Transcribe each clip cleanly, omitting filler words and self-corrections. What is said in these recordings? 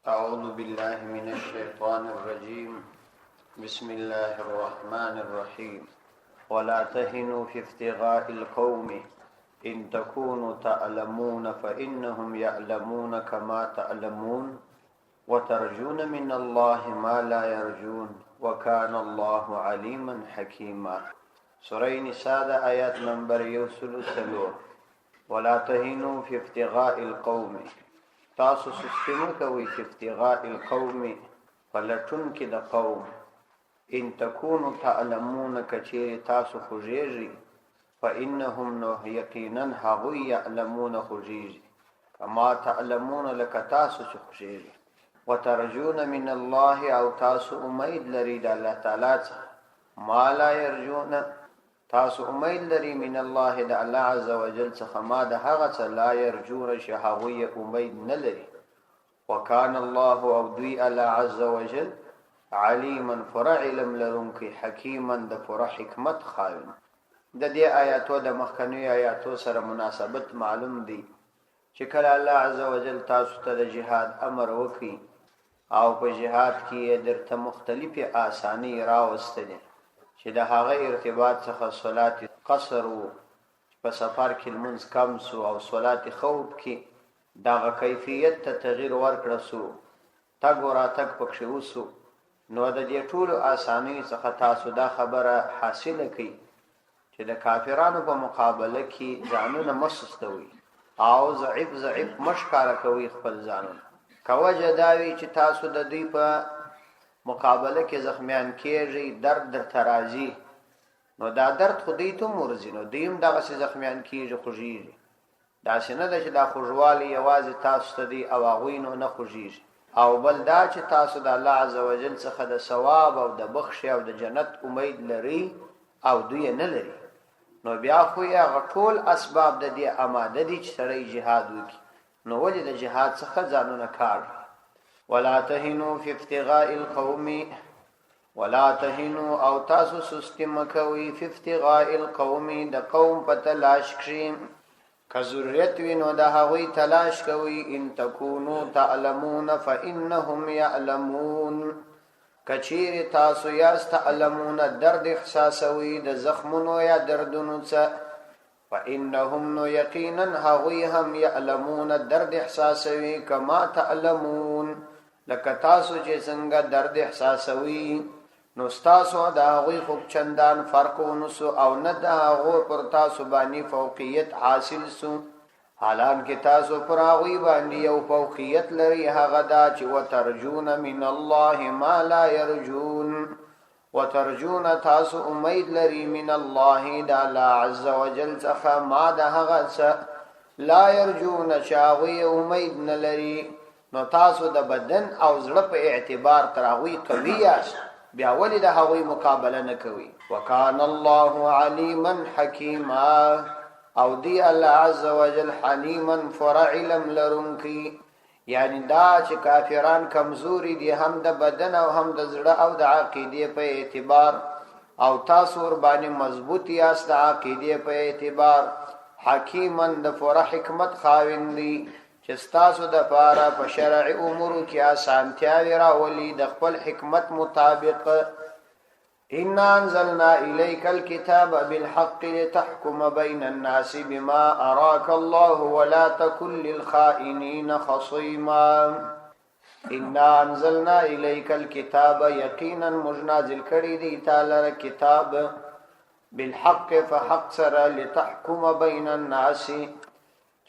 أعوذ بالله من الشيطان الرجيم بسم الله الرحمن الرحيم ولا تهنوا في ابتغاء القوم إن تكونوا تعلمون فإنهم يعلمون كما تعلمون وترجون من الله ما لا يرجون وكان الله عليما حكيما. سورة نساء آيات نمبر 103. ولا تهنوا في ابتغاء القوم، تاسو سستمو کوي چې ابتغاء القوم فلټون کې د قوم، ان تكونوا تعلمون کچې تاسو خوږیږي، فانهم نو یقینا هغوی يعلمون خوږیږي کما تعلمون لك تاسو چې خوږیږي، وترجون من الله او تاسو امید لري د الله تعالی څخه، ما لا يرجون تاسو امید لري من الله د الله عز وجل څخه ما د هغه څه لا يرجون چې هغوی امید نه لري. وکان الله او دوی الله عز وجل علیما فرع علم لرونکی، حکیما د فرع حکمت خاوند. د دې آیاتو د مخکنی آیاتو سره مناسبت معلوم دی چې کله الله عز وجل تاسو ته د جهاد امر وکړي او په جهاد کې درته مختلفه آسانی راوستل چې د هغه ارتباط څخه صلات قصر او په سفر کې لمونځ کم سو او صلات خوف کې دغه کیفیت ته تغییر ورکړ سو، تګ وراتګ پکښې وسو، نو د دې ټولو آسانی څخه تاسو دا خبره حاصله کړئ چې د کافرانو په مقابله کې ځانونه مسستوي او ضعیف مشکاره کوي خپل ځانونه. کوجه داوی چې تاسو د دوی په مقابله کې زخمیان کېږي، درد در ترازی، نو دا درد خودی ته مرزي، نو دیم دغه سي زخمیان کېږي خوږیږي. دا څنګه د چې دا خوږوالی یوازې تاسو ته دی او هغوی نو نه خوږیږي، او بل دا چې تاسو د الله عز وجل څخه د ثواب او د بخښ او د جنت امید لري او دوی نه لري، نو بیا خو یې هغه ټول اسباب د دې آماده دي چې سړی جهاد وکړي، نو ولې د جهاد څخه ځانونه کار. ولا تهنوا في ابتغاء القوم، ولا تهنوا او تاسو سستی مکوي في ابتغاء القوم د قوم په تلاش کې، که ضرورت وي نو د هغوی تلاش کوي. ان تكونوا تعلمون فانهم يعلمون، کچیر تاسو یاست تعلمون درد احساسوي د زخمونو یا دردونو څخه، فانهم نو یقینا هغوی هم يعلمون درد احساسوي کما تعلمون لکه تاسو چې څنګه درد احساسوي، نو تاسو د هغوی خو چندان فرق ونسو او نه د هغو پر تاسو باندې فوقیت حاصل سو، حالانکه تاسو پر هغوی باندې یو فوقیت لري، هغه دا چې وترجون من الله ما لا يرجون، وترجون تاسو امید لري من الله د الله عز وجل څخه ما د هغه څه لا يرجون چې هغوی امید نه لري، نو تاسو د بدن او زړه په اعتبار تر هغوی قوي یاست، بیا ولې د هغوی مقابله نه کوي. وکان الله علیما حکیما، او دی الله عز وجل حلیما فرع علم لرونکی، یعنی دا چې کافران کمزوري دي هم د بدن او هم د زړه او د عقیده په اعتبار، او تاسو ور باندې مضبوط یاست د عقیده په اعتبار، حکیما د فرع حکمت خاوند دی چې تاسو د پاره په شرعي امورو کې آسانتیاوي راولي د خپل حکمت مطابق. ان انزلنا اليك الكتاب بالحق لتحكم بين الناس بما اراك الله ولا تكن للخائنين خصيما. ان انزلنا اليك الكتاب، یقینا مجنازل کړي دي تعالی کتاب، بالحق فحق سره، لتحكم بين الناس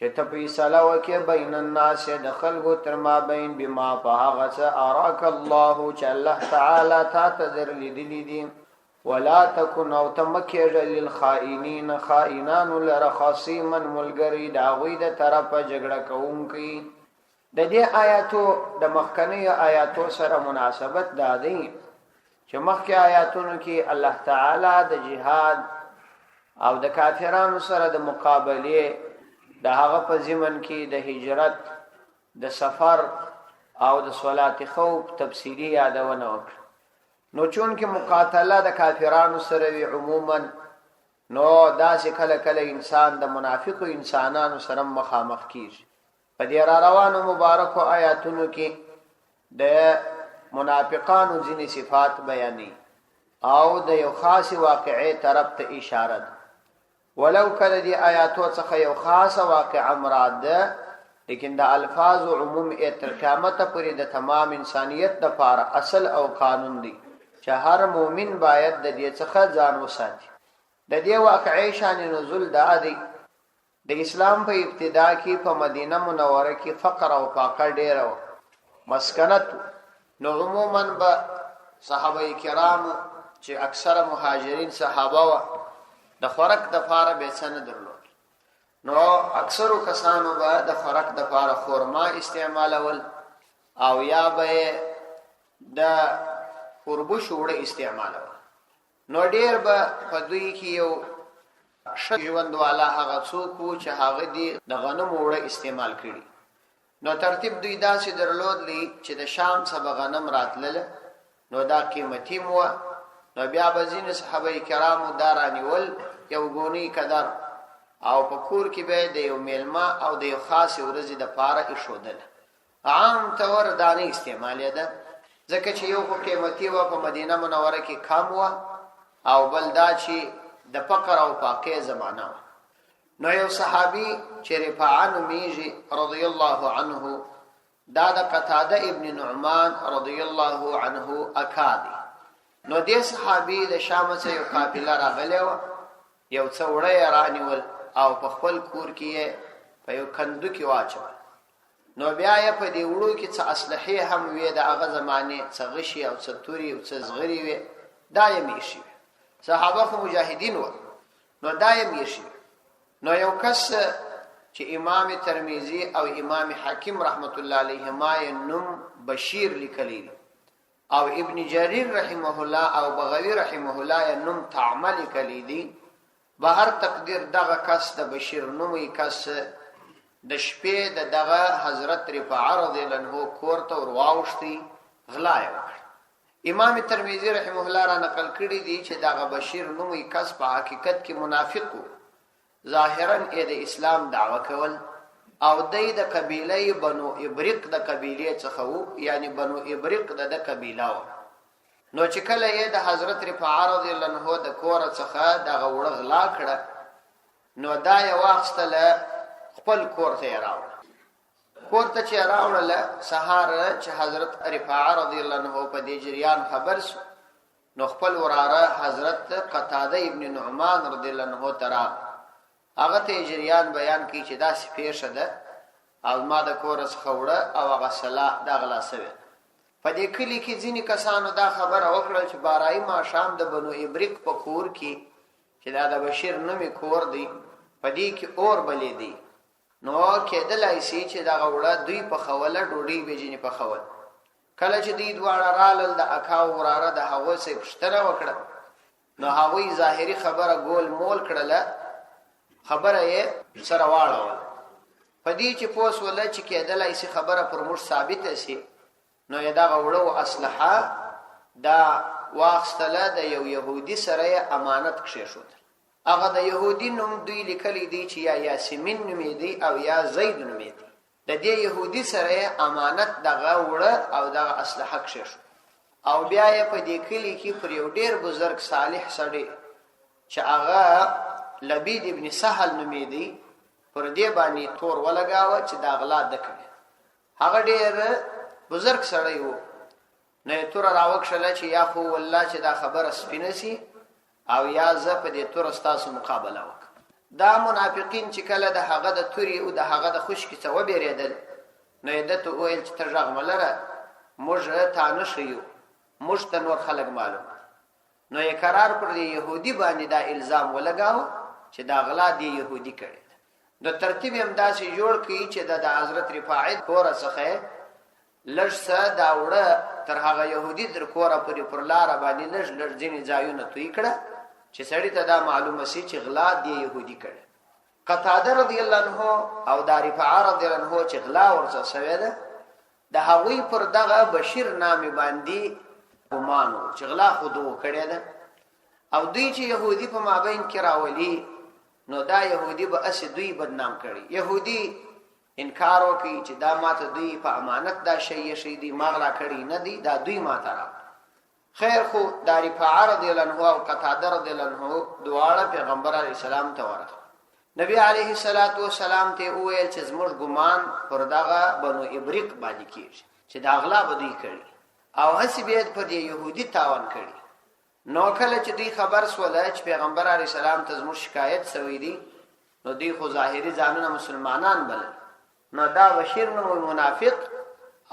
چې ته فیصله وکې بین الناس د خلکو تر مابین بما په هغه څه اراک الله چې الله تعالی تا ته درلیدلي دي، ولا تکن او ته مه کېږه للخائنین خائنانو لره خصیما ملګري د هغوی د طرفه جګړه کوونکي. د دې آیاتو د مخکنیو آیاتو سره مناسبت دا دی چې مخکې آیاتونو کې الله تعالی د جهاد او د کافرانو سره د مقابله د هغه په ضمن کې د هجرت، د سفر او د صلات خوف تفصیلی یادونه وکړه. نو چون کې مقاتله د کافرانو سره وی عموما، نو داسې کله کله انسان د منافقو انسانانو سره مخامخ کیږي. په دې را روانو مبارکو آیاتونو کې د منافقانو ځینې صفات بیانې او د یو خاص واقعې طرف ته اشاره ده. ولو کله دی آیاتو څخه یو خاصه واقعه مراد ده، لیکن د الفاظ عموم تر قیامت پورې د تمام انسانیت لپاره اصل او قانون دی چې هر مؤمن باید د دې څخه ځان وساتي. د دې واقعې شان نزول دا دی: د اسلام په ابتدا کې په مدینه منوره کې فقر او فاقه ډېره وه، مسکنت. نو عموما به صحابه کرامو چې اکثره مهاجرین صحابه وه، د خوراک د پاره به څه نه درلود، نو اکثرو کسانو به د خوراک د پاره خورما استعمالول او یا به د قربوش وړه استعمالول. نو ډېر به په دوی کې یو ژوند والا هغه څوک وو چې هغه دی د غنم وړه استعمال کړي. نو ترتیب دوی داسې درلودلی چې د شام څخه غنم راتلل، نو دا قیمتي مو. نو بیا به ځینې صحابه کرامو دا رانیول یو ګونی قدر، او په کور کې به د یو میلمه او د یو خاص ورځې د پاره ایښودل. عام طور دانه استعمالیده، ځکه چې یو خو قیمتي و په مدینه منوره کې کم و، او بل دا چې د فقر او فاقې زمانه و. نو یو صحابي چې رفاعه نومیږي رضی الله عنه، دا د قتاده ابن نعمان رضی الله عنه اکا دی. نو دې صحابي د شام څخه یو قافله راغلی و، یو څه وړه یې رانیول او په خپل کور کې په یو کندو کې واچول. نو بیا یې په دې وړو کې څه اسلحې هم وې د هغه زمانې، څه غشي او څه توري او څه زغري وې، دا یې میشي. صحابه خو مجاهدین و، نو دا یې میشي. نو یو کس چې امام ترمذی او امام حاکم رحمت الله علیهما یې نوم بشیر لیکلی، او ابن جریر رحمه الله او بغوی رحمه الله یې نوم تعمل لیکلی دی. بهر تقدیر دغه کس د بشیر نومي کس د شپې دغه حضرت رفاعه رضی الله عنه کور ته ورواوښتي، غلا یې وکړه. امام ترمذی رحمه الله را نقل کړی دی چې دغه بشیر نومي کس په حقیقت کې منافق و، ظاهرا یې د اسلام دعوه کول، او د قبیله بنو ابریق د قبیله څخه وو، یعنی بنو ابریق د قبیله و. نو چې کله یې د حضرت رفاعه رضی الله عنه د کور څخه دغه وړه غلا کړه، نو دا یې واخیستله خپل کور ته یې راوړه. کور ته چې راوړله، سهار چې حضرت رفاعه رضی الله عنه په دې جریان خبر شو، نو خپل وراره حضرت قتاده ابن نعمان رضی الله عنه ته راغی. هغه ته جریان بیان کړي چې دا پیښه ده او ما د کور څخه وړه او هغه صلاح دا غلا شوې. په دې کلی کې ځینې کسانو دا خبره وکړل چې بارای ما شام د بنو ابریق په کور کې چې دا د بشیر نومي کور دی، په دې کې اور بلې دی. نو کېدلای شي چې دا غوړه دوی په خوله ډوډۍ به ځینې په خول. کله چې دوی دواړه رالل، د اکا او وراره د هغوی څخه پوښتنه وکړه، نو هغوی ظاهري خبره ګول مول کړله، خبره یې سره واړوله. په دې چې پوس ولا چې کېدلای شي خبره پر موږ ثابته شي، نو یې دا غوړو اسلحه دا واخستله د یو يهودي سره امانت کښېښود. هغه د يهودي نوم دوی لیکلی دی چې یا یاسمین نومې دی او یا زید نومې دی. د دې يهودي سره امانت دغه وړه او دغه اسلحه کښېښود. او بیا یې په دې کلی کې پر یو ډیر بزرګ صالح سړی چې هغه لبید ابن سهل نومې دی، پر دې باندې تور ولګاوه چې دا غلا ده کوي. هغه ډیر بزرګ سړی وو، نه تور راوښله چې یا خو والله چې دا خبره سپینه سي او یا زه په دې تور ستاسو مقابله وکړم. دا منافقین چې کله د هغه د توري او د هغه د خوشکی څخه وبېرېدل، نو یې دته وویل چې ته غږ ملره، موږ تا نه ښیو، موږ ته نور خلک معلوم. نو یې قرار پر دې یهودي باندې دا الزام ولګاوه چې دا غلا دی يهودي کړي. د ترتیب هم داسې جوړ کړي چې د حضرت رفاعه کور څخه لږ څه دا وړه تر هغه يهودي در کوره پورې پر لار باندې لږ ځینې ځایونه توی کړه چې سړی ته دا معلومه شي چې غلا دی يهودي کړي. قتاده رضی الله عنه او دا رفاعه رضی الله عنه چې غلا ورڅ شوی ده، د هغوی پر دغه بشیر نامې باندې ګمانو چې غلا خودو کړی ده، او دوی چې يهودي په مابین کې راولي، نو دا يهودي به اس دوی بدنام کړي. يهودي انکار وکړي چې دا ماته دوی په امانت دا شی دی ماغلا کړی نه دی، دا دوی ماته را. خیر خو دا رفاعه رضی الله عنه او قتاده رضی الله عنه دواړه پیغمبر علیه السلام ته ورغلل. نبی علیه السلام ته وویل چې زموږ ګمان پر دغه بنو ابریق باندې کیږي چې دا غلا به دوی کړي او هسې بیا پر دې يهودي تاوان کړي. نو کله چې دوی خبر سوله چې پیغمبر علیه السلام ته زموږ شکایت سوی دی، نو دوی خو ظاهري ځانونه مسلمانان بلل، نو دا بشیر نو منافق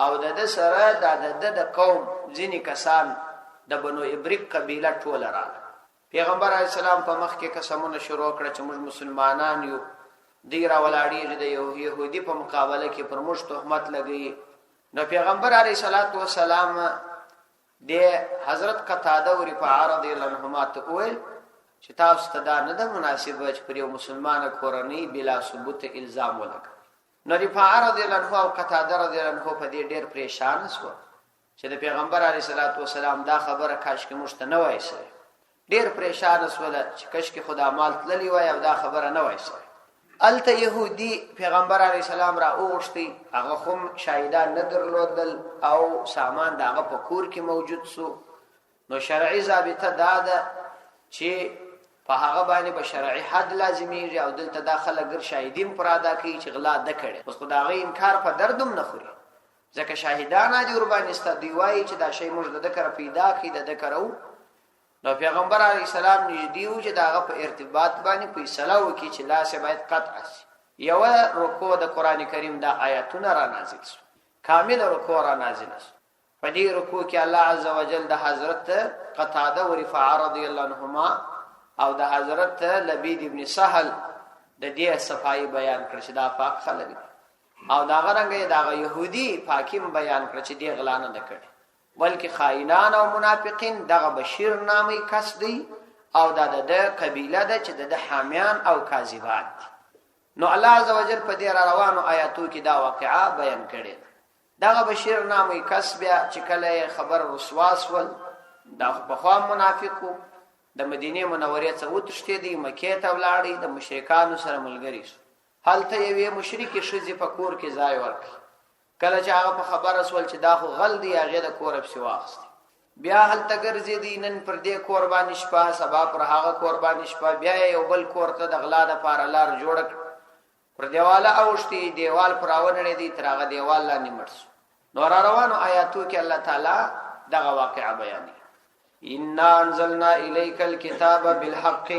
او د سره د قوم ځینې کسان د بنو ابریق قبیله ټول راغله. پیغمبر علیه السلام په مخ کې قسمونه شروع کړ چې موږ مسلمانان یو، دی را ولاړیږي د يهودي په مقابله کې پر موږ تهمت لګي. نو پیغمبر علیه السلام د حضرت قتاده او رفاعه رضی الله عنهما ته وویل چې تاسو ته دا نه ده مناسبه چې پر یو مسلمانه کورنۍ بلا ثبوت الزام ولګوي. نو رفاعه رضی الله عنه او قتاده رضی الله عنه په دې ډېر پریشان شو چې د پیغمبر علیه السلام دا خبره کاش کې مشته نه وای سي. ډېر پریشان شول چې کاش کې خدا مال تللی وای او دا خبره نه وای سي. الته يهودي پیغمبر علیه السلام را اوغشتي، هغه هم شاهدان نه درلودل او سامان داغه په کور کې موجود سو. نو شرعي ضابطه دا ده چې په هغه باندې به شرعي حد لازمي او دلته داخله ګر شاهدین پر ادا کوي چې غلا ده کړي. اوس خدای انکار په دردم نه خوري، ځکه شاهدان دي ور باندې استدوی چې دا شی موږ د ذکر پیدا کړي د ذکرو. نو پیغمبر علیه السلام نږدې و چې داغه په ارتباط باندې فیصله وکړي چې لا سه باید قطع شي. یو رکوع د قران کریم دا آیاتونه را نازل شو، کامل رکوع را نازل شو. په دې رکوع کې الله عزوجل د حضرت قتاده او رفاعه رضی الله عنهما او د حضرت لبید ابن سهل د دې صفای بیان کړ چې دا پاک خلک او دا غرنګي دا يهودي پاکیم بیان کړ چې دی غلا نه کړي، بلکې خائنان او منافقین دغه بشیر نامي کس دی او دا د قبيله ده چې د حامیان او کاذبات دي. نو الله عزوجل په دې روانو آیاتو کې دا واقعا بیان کړي. دغه بشیر نامي کس بیا چې کله خبر وسواس ول دا په خوا منافقو د مدینه منورې څخه وتښتې دی، مکې ته ولاړی، د مشرکانو سره ملګری شو. هلته یوې مشرکی شذې په کور کې ځای ورکړ. کله چې هغه په خبره سول چې دا خو غل دی، هغه د کور په واخست، بیا هلته ګرځې دی، نن پر دې قرباني شپه، سبا پر هغه قرباني شپه، بیا یو بل کور ته د غلا د پاره لار جوړ کړ. پر دیواله اوشتي، دیوال پراونړې دی، تر هغه دیوال لاندې مړ شو. نو روانو آیاتو کې الله تعالی دغه واقعا بیانوي. ان انزلنا الیک الكتاب بالحق،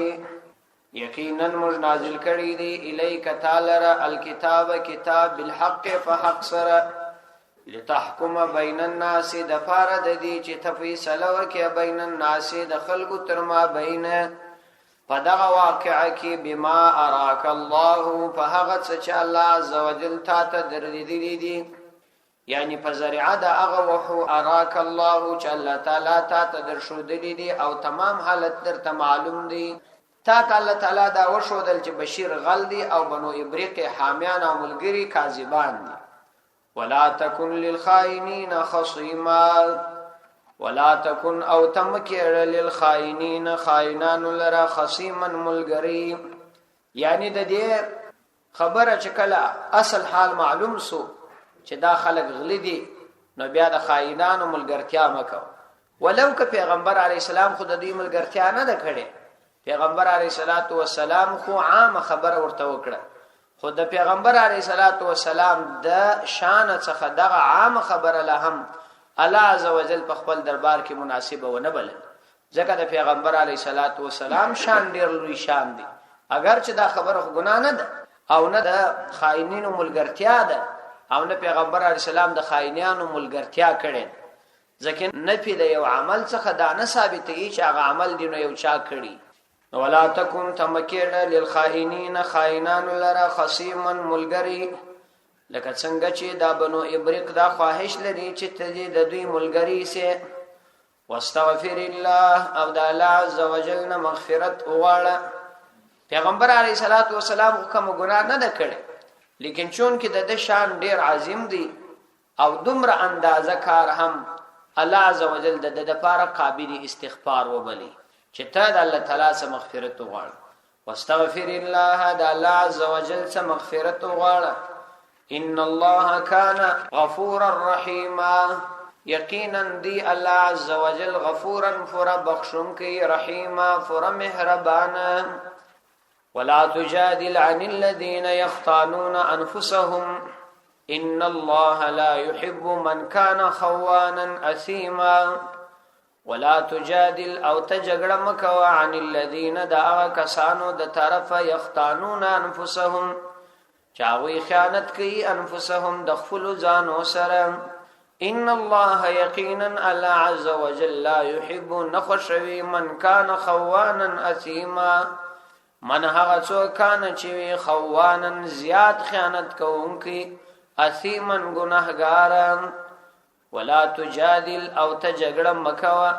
یقینا موږ نازل کړی دی الیک تعالی الکتاب کتاب بالحق فحق سره، لتحکم بین الناس د فارد دی چې تفصیل وکي بین الناس د خلق تر ما بین پدغه واقعه کې بما اراک الله فهغه چې الله عزوجل تا ته درېدلی دی، یعنی په ذریعه د هغه وحو اراک الله چې الله تعالی تا ته درشودلی دی او تمام حالت درته معلوم دی. تا ته الله تعالی دا وشودل چې بشیر غل دی او بنو ابریق حامیان او ملګری کاذبان دي. ولا تکن للخائنین خصیما، ولا تکن او تمکر للخائنین خائنان لرا خصیما ملګری. یعنی د دې خبره چې کله اصل حال معلوم سو چې دا خلق غلی دي، نو بیا د خائنانو ملګرتیا مکو. ولو که پیغمبر علی السلام خود د دې ملګرتیا نه ده کړې، پیغمبر علی السلام خو عام خبره ورته وکړه، خو د پیغمبر علی السلام د شان څخه دغه عام خبره له هم الله عزوجل په خپل دربار کې مناسبه ونه بل، ځکه د پیغمبر علی السلام شان ډیر لوی شان دی. اگر چې دا خبره ګناه نه ده او نه د خائنینو ملګرتیا ده او نه پیغمبر علی السلام د خائنانو ملګرتیا کړي، ځکه نفي د یو عمل څخه دا نه ثابتېږي چې هغه عمل دی نو یو چا کړي. ولا تکن تمکر للخائنین خائنان لرا خصیما ملګری، لکه څنګه چې دا بنو ابریق دا خواهش لري چې ته د دوی ملګری سي. واستغفر الله، او د الله عزوجل نه مغفرت وغواړه. پیغمبر علیه السلام کوم ګناه نه ده کړې، لیکن چون کې د شان ډیر عظیم دی او دومره اندازه کار هم الله عزوجل د لپاره قابل استغفار وبلی چې ته د الله تعالی سره مغفرت وغواړه. واستغفر الله، د الله عزوجل سره مغفرت وغواړه. ان الله كان غفورا رحيما یقینا دی الله عز وجل غفورا فر بخشن کی رحیما فر مهربانا ولا تجادل عن الذين يختانون انفسهم ان الله لا يحب من كان خوانا اثيما ولا تجادل او تجګړه مکوا عن الذين دعوا کسانو د طرف يختانون انفسهم چاوي خیانت کوي انفسهم د خپل ځانو سره ان الله یقینا الله عز وجل لا يحب نخشوي من كان خوانا اثيما من هغه څوک کان چې خوانا زیات خیانت کوونکی اثیمن گناهګار ولا تجادل او تجګړه مکوا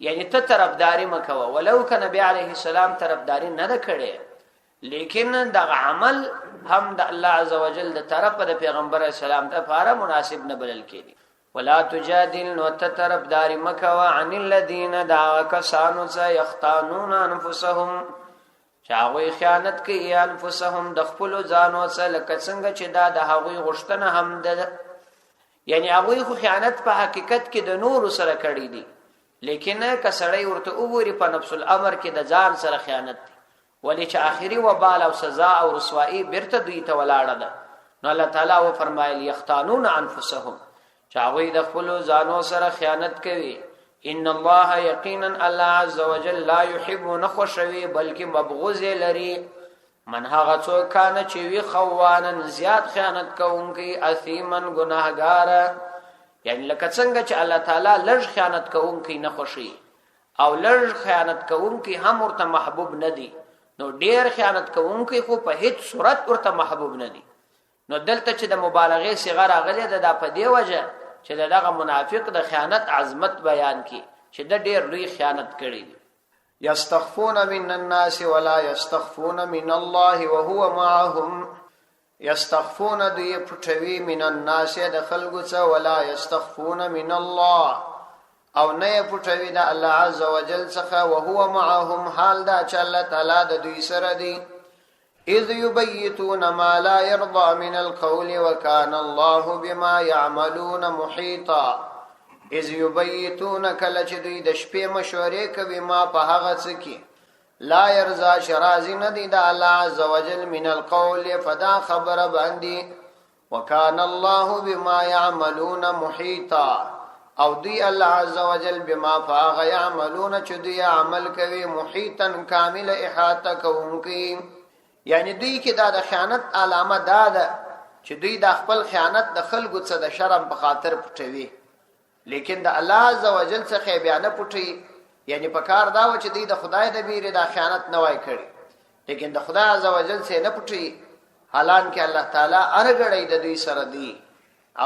یعنی ته طرفداري مکوا ولو ک نبی عليه السلام طرفداري نه کړي لیکن دا عمل هم د الله عز وجل د طرف د پیغمبر اسلام ته لپاره مناسب نه بلل کېږي ولا تجادل نو ته طرفداري مکوا عن الذين دعوا كسانوا يختانون انفسهم چاوي خیانت کوي انفسهم د خپل ځانو سره لکه څنګه چې دا د هغوی غشتنه هم ده یعنی هغوی خو خیانت په حقیقت کې د نور سره کړی دي لیکن کسړی ورته وګوري په نفس الامر کې د ځان سره خیانت دي ولی چې آخري وبال او سزا او رسوایی برته دوی ته ولاړه ده نو الله تعالی و فرمایلی یختانون انفسهم چاوي د خپل ځانو سره خیانت کوي ان الله یقینا الله عز وجل لا يحب نخشوي بلکې مبغوز لري من هغه څوک کانه چې وی خوانن زیات خیانت کوونکی اثیمن گناهګار یعنی لکه څنګه چې الله تعالی لږ خیانت کوونکی نه خوشي او لږ خیانت کوونکی هم ورته محبوب نه دي نو ډیر خیانت کوونکی خو په هیڅ صورت ورته محبوب نه دي نو دلته چې د مبالغه صيغه راغلي ده د په دی وجه چې دغه منافق د خیانت عظمت بیان کی چې د ډیر لوی خیانت کړی دی یستخفون من الناس ولا یستخفون من الله وهو معهم یستخفون دی پټوي من الناس د خلقو څخه ولا یستخفون من الله او نه پټوي د الله عز وجل څخه وهو معهم حال دا چې الله تعالی د دوی سره دی اذ يبيتون ما لا يرضى من القول وكان الله بما يعملون محيطا اذ يبيتون کله چې دوی د شپې مشورې کوي ما په هغه څه کې لا يرضى شرازي ندي د الله عز وجل من القول فدا خبر باندې وكان الله بما يعملون محيطا او دوی الله عز وجل بما فاغ يعملون چې دوی عمل کوي محيطا کامل احاطه کوونکی یعنی دوی کې دا د خیانت علامه ده چې دوی د خپل خیانت د خلکو څخه د شرم په خاطر پټوي لیکن د الله عز وجل څخه بیان پټي یعنی په کار دا و چې دوی د خدای د بیره د خیانت نه وای کړی لیکن د خدای عز وجل څخه نه پټي حالانکه الله تعالی ارګړی د دوی سره دی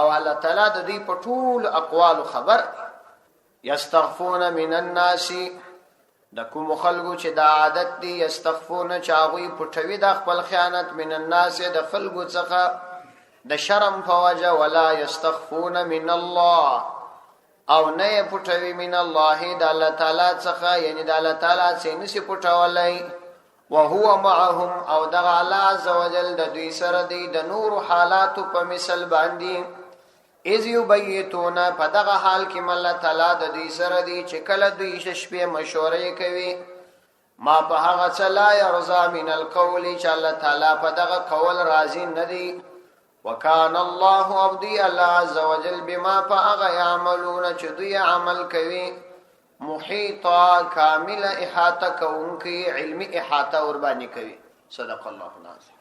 او الله تعالی د دوی په ټول اقوال خبر یستغفون من الناس د کوم خلقو چې د عادت دي یستغفون چاوي پټوي د خپل خیانت من الناس د خلقو څخه د شرم فوجه ولا یستغفون من الله او نه پټوي من الله د الله تعالی څخه یعنی د الله تعالی څخه نشي پټولای وهو معهم او د الله عز وجل د دوی سره دی د نور حالات په مثال باندې اذ یبیتون په دغه حال کې الله تعالی د دوی سره دی چې کله دوی شپې مشورې کوي ما په هغه څه لا يرضى من القول چې الله تعالی په دغه قول راضي نه دی وکان الله عبدي الله عز وجل بما فاغ يعملون چې دوی عمل کوي محيطا کامل احاطه کوونکی علمي احاطه ور باندې کوي صدق الله العظیم